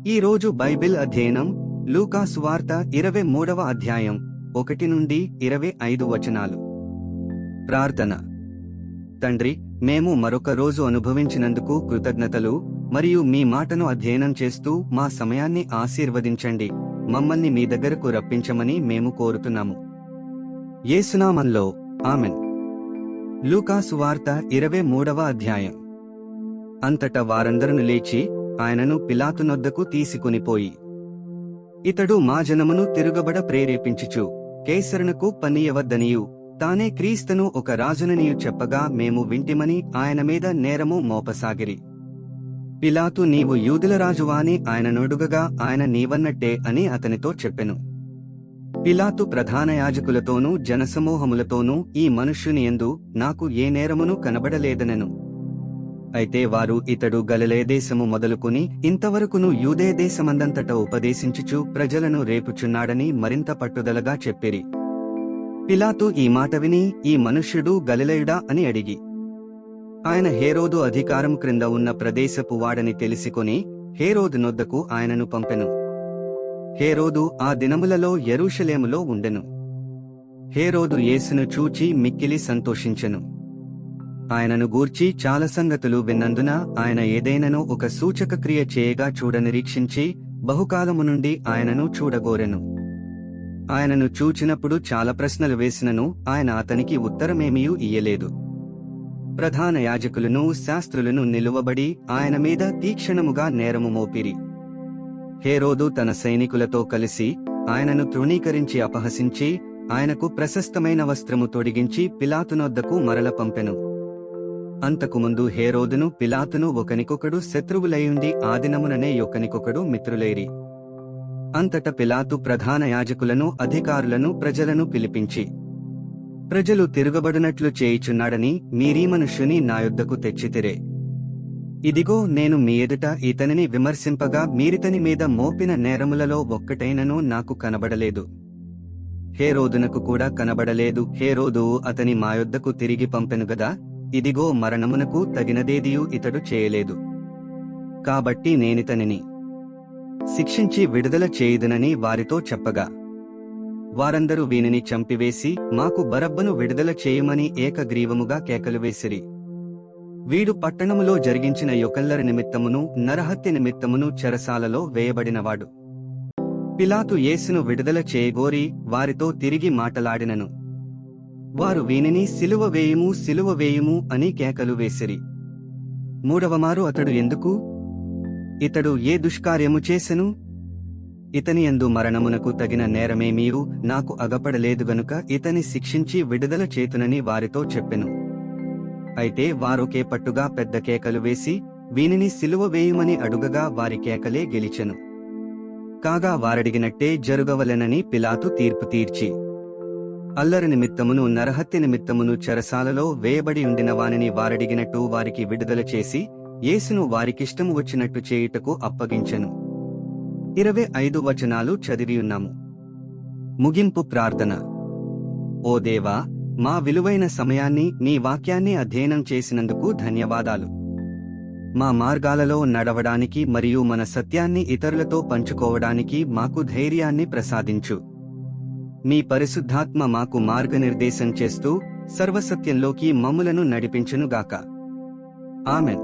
ఈ రోజు బైబిల్ అధ్యయనం లూకా సువార్త 23వ అధ్యాయం 1 నుండి 25 వచనాలు. ప్రార్థన. తండ్రి, మేము మరొక రోజు అనుభవించినందుకు కృతజ్ఞతలు మరియు మీ మాటను అధ్యయనం చేస్తూ మా సమయాన్ని ఆశీర్వదించండి. మమ్మల్ని మీ దగ్గరకు రప్పించమని మేము కోరుతున్నాము. యేసునామంలో ఆమెన్. లూకా సువార్త 23వ అధ్యాయం. అంతటా వారందరూ లేచి ఆయనను పిలాతునొద్దకు తీసుకునిపోయి, ఇతడు మా జనమును తిరుగబడ ప్రేరేపించుచు కైసరునకు పనియవద్దనియు తానే క్రీస్తును ఒక రాజుననియు చెప్పగా మేము వింటిమని ఆయన మీద నేరము మోపసాగిరి. పిలాతు, నీవు యూదుల రాజువాని ఆయననొడుగగా ఆయన నీవన్నట్టే అని అతనితో చెప్పెను. పిలాతు ప్రధాన యాజకులతోనూ జనసమూహములతోనూ ఈ మనుష్యుని యందు నాకు ఏ నేరమును కనబడలేదనెను. అయితే వారు, ఇతడు గలిలయ దేశము మొదలుకుని ఇంతవరకును యూదేయ దేశమందంతట ఉపదేశించుచు ప్రజలను రేపుచున్నాడని మరింత పట్టుదలగా చెప్పిరి. పిలాతు ఈ మాట విని, ఈ మనుష్యుడు గలిలయుడా అని అడిగి, ఆయన హేరోదు అధికారం క్రింద ఉన్న ప్రదేశపు వాడని తెలిసికొని హేరోదు నొద్దకు ఆయనను పంపెను. హేరోదు ఆ దినములలో యెరూషలేములో ఉండెను. హేరోదు యేసును చూచి మిక్కిలి సంతోషించెను. ఆయనను గూర్చి చాలా సంగతులు విన్నందున ఆయన ఏదైనను ఒక సూచక క్రియ చేయగా చూడనిరీక్షించి బహుకాలము నుండి ఆయనను చూడగోరెను. ఆయనను చూచినప్పుడు చాలా ప్రశ్నలు వేసినను ఆయన అతనికి ఉత్తరమేమియూ ఇయ్యలేదు. ప్రధాన యాజకులను శాస్త్రులను నిలువబడి ఆయన మీద తీక్షణముగా నేరము మోపిరి. హేరోదు తన సైనికులతో కలిసి ఆయనను తృణీకరించి అపహసించి ఆయనకు ప్రశస్తమైన వస్త్రము తొడిగించి పిలాతునొద్దకు మరల పంపెను. అంతకుముందు హేరోదును పిలాతును ఒకనికొకడు శత్రువులయుండి ఆదినముననే ఒకనికొకడు మిత్రులైరి. అంతట పిలాతు ప్రధాన యాజకులను, అధికారులను, ప్రజలను పిలిపించి, ప్రజలు తిరుగబడినట్లు చేయుచున్నాడని మీరీ మనుష్యుని నా యొద్దకు తెచ్చితిరే. ఇదిగో, నేను మీ ఎదుట ఇతనిని విమర్శింపగా మీరితని మీద మోపిన నేరములలో ఒక్కటైనను నాకు కనబడలేదు. హేరోదునకు కూడా కనబడలేదు. హేరోదు అతని మా యొద్దకు తిరిగి పంపెను గదా, ఇదిగో, మరణమునకు తగినదేదియూ ఇతడు చేయలేదు. కాబట్టి నేనితనిని శిక్షించి విడుదల చేయుదునని వారితో చెప్పగా, వారందరూ వీనిని చంపివేసి మాకు బరబ్బను విడుదల చేయమని ఏకగ్రీవముగా కేకలు వేసిరి. వీడు పట్టణములో జరిగించిన యొకల్లరి నిమిత్తమును నరహత్య నిమిత్తమును చెరసాలలో వేయబడినవాడు. పిలాతు యేసును విడుదల చేయగోరి వారితో తిరిగి మాటలాడినను. వారు వీనిని సిలువ వేయుము, సిలువ వేయుము అని కేకలు వేసిరి. మూడవమారు అతడు ఎందుకు? ఇతడు ఏ దుష్కార్యము చేసెను? ఇతని యందు మరణమునకు తగిన నేరమేమీయూ నాకు అగపడలేదు గనుక ఇతని శిక్షించి విడుదల చేతునని వారితో చెప్పెను. అయితే వారొకే పట్టుగా పెద్ద కేకలు వేసి వీనిని సిలువ వేయుమని అడుగగా వారి కేకలే గెలిచెను. కాగా వారడిగినట్టే జరుగవలెనని పిలాతు తీర్పు తీర్చి, అల్లరి నిమిత్తమును నరహత్య నిమిత్తమును చెరసాలలో వేయబడి ఉండిన వానిని వారడిగినట్టు వారికి విడుదల చేసి యేసును వారికిష్టము వచ్చినట్టు చేయుటకు అప్పగించెను. 25 వచనాలు చదివియున్నాము. ముగింపు ప్రార్థన. ఓ దేవా, మా విలువైన సమయాన్ని మీ వాక్యాన్ని అధ్యయనం చేసినందుకు ధన్యవాదాలు. మా మార్గాలలో నడవడానికి మరియు మన సత్యాన్ని ఇతరులతో పంచుకోవడానికి మాకు ధైర్యాన్ని ప్రసాదించు. మీ పరిశుద్ధాత్మ మాకు మార్గనిర్దేశం చేస్తూ సర్వసత్యంలోకి మమ్ములను నడిపించునుగాక. ఆమెన్.